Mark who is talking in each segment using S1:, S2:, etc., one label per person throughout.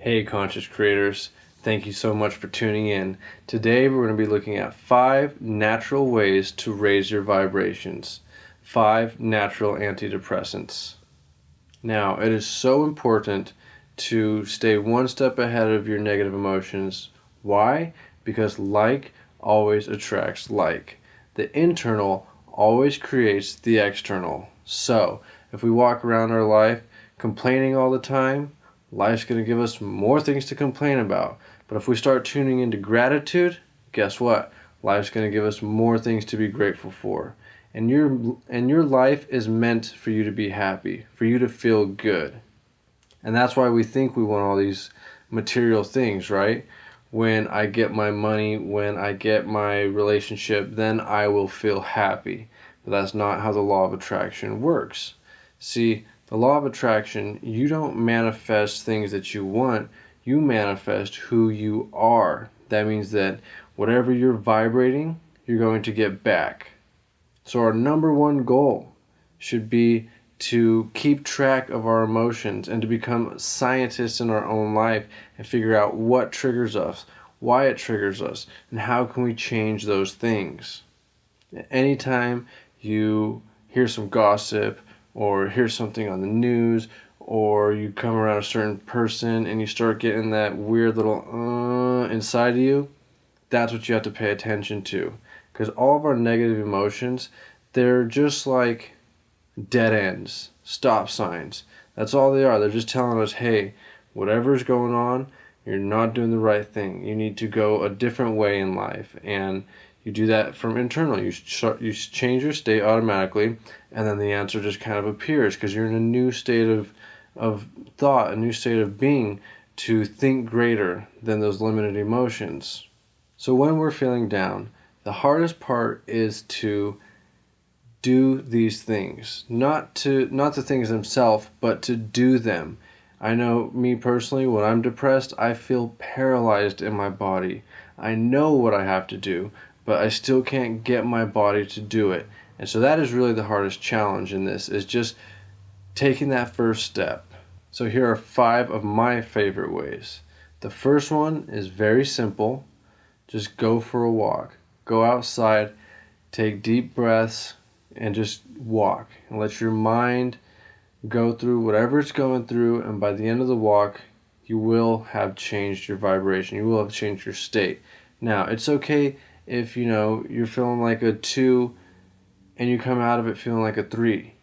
S1: Hey conscious creators, thank you so much for tuning in. Today we're going to be looking at 5 natural ways to raise your vibrations. 5 natural antidepressants. Now, it is so important to stay one step ahead of your negative emotions. Why? Because like always attracts like. The internal always creates the external. So, if we walk around our life complaining all the time, life's going to give us more things to complain about. But if we start tuning into gratitude, guess what? Life's going to give us more things to be grateful for. And your life is meant for you to be happy, for you to feel good. And that's why we think we want all these material things, right? When I get my money, when I get my relationship, then I will feel happy. But that's not how the law of attraction works. See, the law of attraction, you don't manifest things that you want, you manifest who you are. That means that whatever you're vibrating, you're going to get back. So our number one goal should be to keep track of our emotions and to become scientists in our own life and figure out what triggers us, why it triggers us, and how can we change those things. Anytime you hear some gossip or hear something on the news or you come around a certain person and you start getting that weird little inside of you, that's what you have to pay attention to. Because all of our negative emotions, they're just like dead ends, stop signs. That's all they are. They're just telling us, hey, whatever's going on, you're not doing the right thing. You need to go a different way in life. And you do that from internal. You change your state automatically, and then the answer just kind of appears because you're in a new state of thought, a new state of being to think greater than those limited emotions. So when we're feeling down, the hardest part is to do these things. Not the things themselves, but to do them. I know me personally, when I'm depressed, I feel paralyzed in my body. I know what I have to do, but I still can't get my body to do it. And so that is really the hardest challenge in this, is just taking that first step. So here are 5 of my favorite ways. The first one is very simple. Just go for a walk. Go outside, take deep breaths, and just walk. And let your mind go through whatever it's going through, and by the end of the walk, you will have changed your vibration. You will have changed your state. Now, it's okay if you're feeling like a 2 and you come out of it feeling like a 3.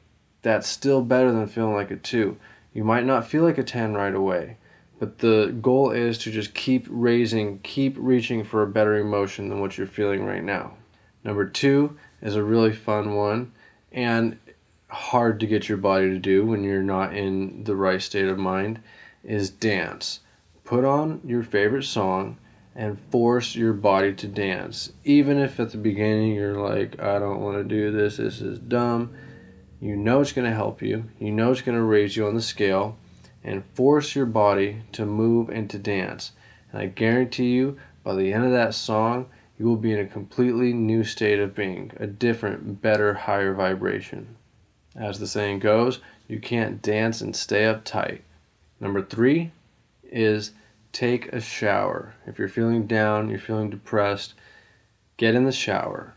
S1: That's still better than feeling like a 2. You might not feel like a 10 right away, but the goal is to just keep raising, keep reaching for a better emotion than what you're feeling right now. Number 2 is a really fun one and hard to get your body to do when you're not in the right state of mind, is dance. Put on your favorite song and force your body to dance. Even if at the beginning you're like, I don't want to do this, this is dumb. You know it's going to help you. You know it's going to raise you on the scale, and force your body to move and to dance. And I guarantee you, by the end of that song, you will be in a completely new state of being, a different, better, higher vibration. As the saying goes, you can't dance and stay uptight. Number 3 is take a shower. If you're feeling down, you're feeling depressed, get in the shower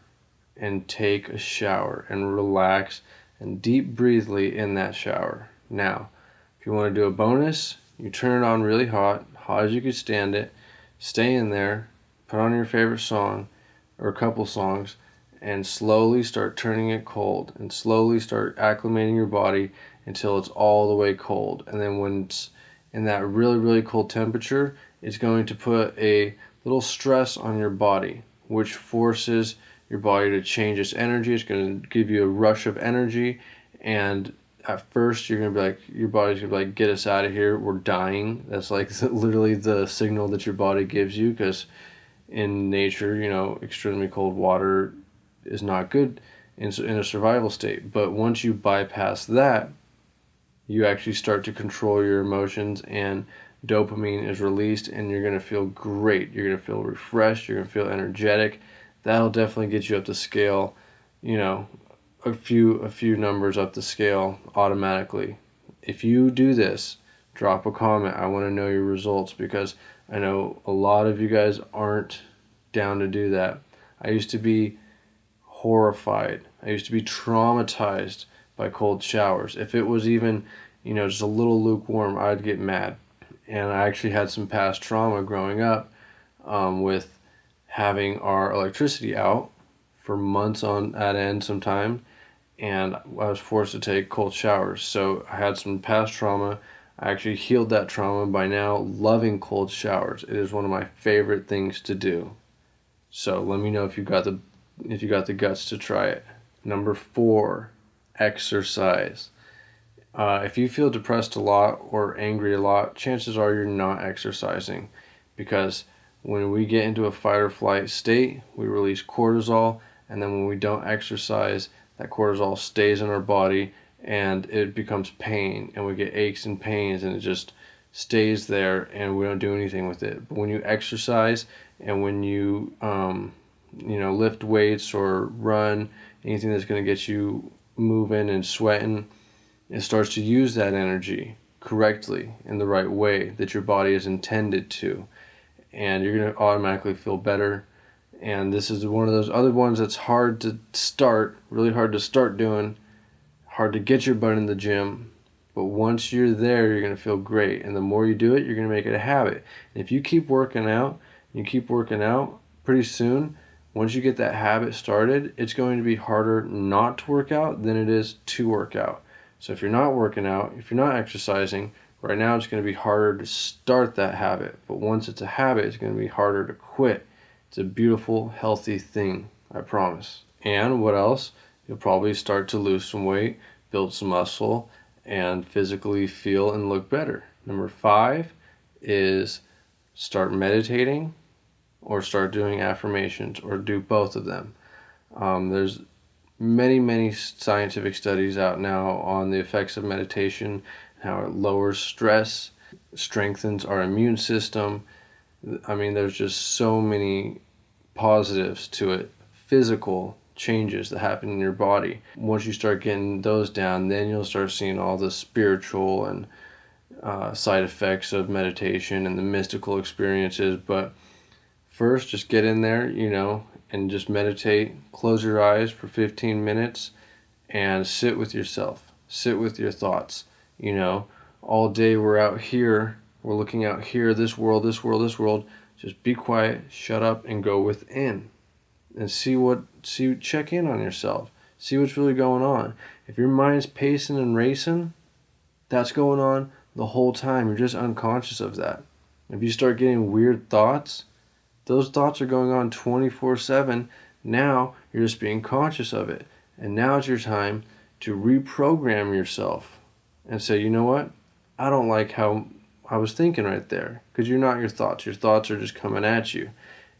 S1: and take a shower and relax and deep breathely in that shower. Now, if you want to do a bonus, you turn it on really hot, hot as you can stand it, stay in there, put on your favorite song or a couple songs, and slowly start turning it cold and slowly start acclimating your body until it's all the way cold. And then when it's in that really, really cold temperature, it's going to put a little stress on your body, which forces your body to change its energy. It's going to give you a rush of energy, and at first you're going to be like, your body's going to be like, get us out of here, we're dying. That's like literally the signal that your body gives you, because in nature, extremely cold water is not good in a survival state. But once you bypass that, you actually start to control your emotions, and dopamine is released, and you're going to feel great. You're going to feel refreshed. You're going to feel energetic. That'll definitely get you up the scale, a few numbers up the scale automatically. If you do this, drop a comment. I want to know your results, because I know a lot of you guys aren't down to do that. I used to be horrified. I used to be traumatized by cold showers. If it was even, just a little lukewarm, I'd get mad. And I actually had some past trauma growing up with having our electricity out for months on at end sometime, and I was forced to take cold showers. So I had some past trauma. I actually healed that trauma by now loving cold showers. It is one of my favorite things to do. So let me know if you got the guts to try it. Number 4, exercise. If you feel depressed a lot or angry a lot, chances are you're not exercising, because when we get into a fight or flight state, we release cortisol, and then when we don't exercise, that cortisol stays in our body and it becomes pain, and we get aches and pains, and it just stays there and we don't do anything with it. But when you exercise and when you lift weights or run, anything that's going to get you moving and sweating, it starts to use that energy correctly in the right way that your body is intended to, and you're going to automatically feel better. And this is one of those other ones that's hard to start, really hard to start doing, hard to get your butt in the gym, but once you're there, you're going to feel great. And the more you do it, you're going to make it a habit. And if you keep working out, pretty soon, once you get that habit started, it's going to be harder not to work out than it is to work out. So if you're not working out, if you're not exercising, right now it's going to be harder to start that habit. But once it's a habit, it's going to be harder to quit. It's a beautiful, healthy thing, I promise. And what else? You'll probably start to lose some weight, build some muscle, and physically feel and look better. Number 5 is start meditating or start doing affirmations, or do both of them. There's many scientific studies out now on the effects of meditation, how it lowers stress, strengthens our immune system. I mean, there's just so many positives to it, physical changes that happen in your body. Once you start getting those down, then you'll start seeing all the spiritual and side effects of meditation and the mystical experiences. But first, just get in there, and just meditate. Close your eyes for 15 minutes and sit with yourself. Sit with your thoughts. All day we're out here, we're looking out here, this world. Just be quiet, shut up, and go within. And check in on yourself. See what's really going on. If your mind's pacing and racing, that's going on the whole time. You're just unconscious of that. If you start getting weird thoughts, those thoughts are going on 24/7. Now you're just being conscious of it. And now it's your time to reprogram yourself and say, you know what? I don't like how I was thinking right there. Because you're not your thoughts. Your thoughts are just coming at you.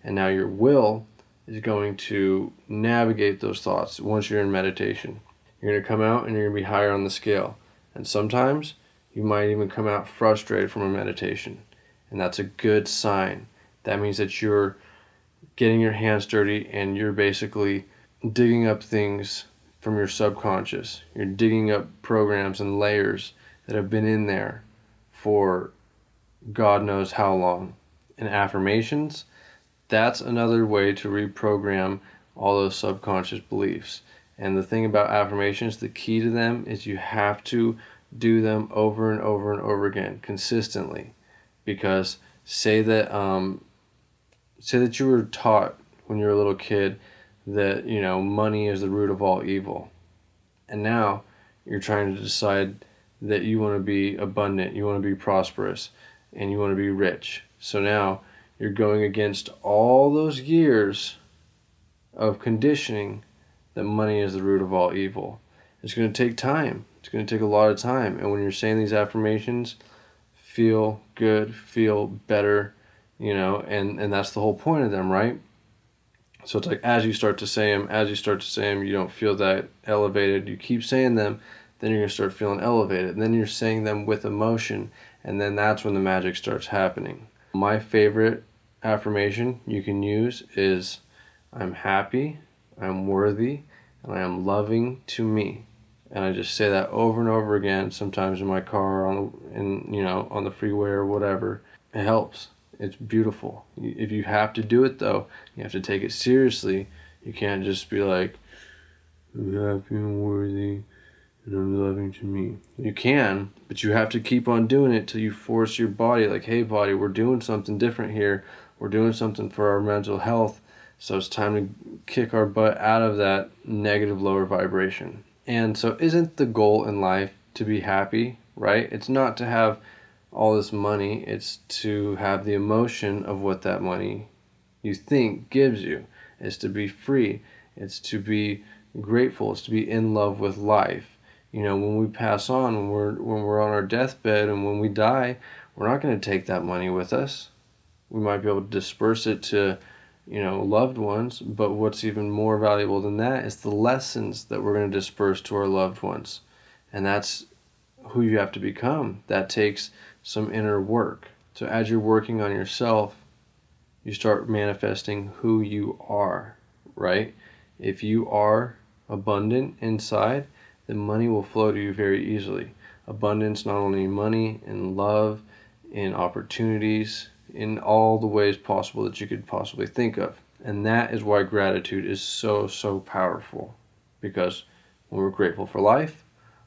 S1: And now your will is going to navigate those thoughts once you're in meditation. You're going to come out and you're going to be higher on the scale. And sometimes you might even come out frustrated from a meditation. And that's a good sign. That means that you're getting your hands dirty and you're basically digging up things from your subconscious. You're digging up programs and layers that have been in there for God knows how long. And affirmations, that's another way to reprogram all those subconscious beliefs. And the thing about affirmations, the key to them is you have to do them over and over and over again, consistently. Because say that you were taught when you were a little kid that, money is the root of all evil. And now you're trying to decide that you want to be abundant, you want to be prosperous, and you want to be rich. So now you're going against all those years of conditioning that money is the root of all evil. It's going to take time. It's going to take a lot of time. And when you're saying these affirmations, feel good, feel better, and that's the whole point of them, right? So it's like as you start to say them, you don't feel that elevated. You keep saying them, then you're going to start feeling elevated. And then you're saying them with emotion, and then that's when the magic starts happening. My favorite affirmation you can use is, I'm happy, I'm worthy, and I am loving to me. And I just say that over and over again, sometimes in my car, on the freeway or whatever. It helps. It's beautiful. If you have to do it though, you have to take it seriously. You can't just be like, I'm happy and worthy and I'm loving to me. You can, but you have to keep on doing it till you force your body, like, hey body, we're doing something different here. We're doing something for our mental health. So it's time to kick our butt out of that negative lower vibration. And so isn't the goal in life to be happy, right? It's not to have all this money, it's to have the emotion of what that money you think gives you. It's to be free. It's to be grateful. It's to be in love with life. When we pass on, when we're on our deathbed and when we die, we're not going to take that money with us. We might be able to disperse it to, loved ones, but what's even more valuable than that is the lessons that we're going to disperse to our loved ones. And that's who you have to become. That takes some inner work. So as you're working on yourself, you start manifesting who you are, right? If you are abundant inside, then money will flow to you very easily. Abundance not only in money, in love, in opportunities, in all the ways possible that you could possibly think of. And that is why gratitude is so, so powerful. Because when we're grateful for life,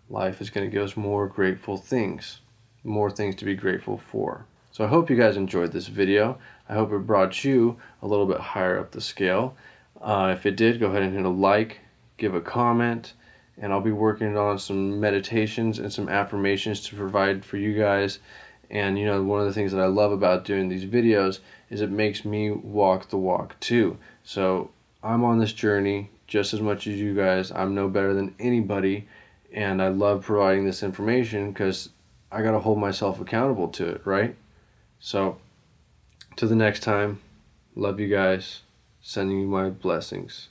S1: life is going to give us more grateful things, more things to be grateful for. So I hope you guys enjoyed this video. I hope it brought you a little bit higher up the scale. If it did, go ahead and hit a like, give a comment, and I'll be working on some meditations and some affirmations to provide for you guys. And one of the things that I love about doing these videos is it makes me walk the walk too. So I'm on this journey just as much as you guys. I'm no better than anybody, and I love providing this information because I got to hold myself accountable to it, right? So till the next time, love you guys, sending you my blessings.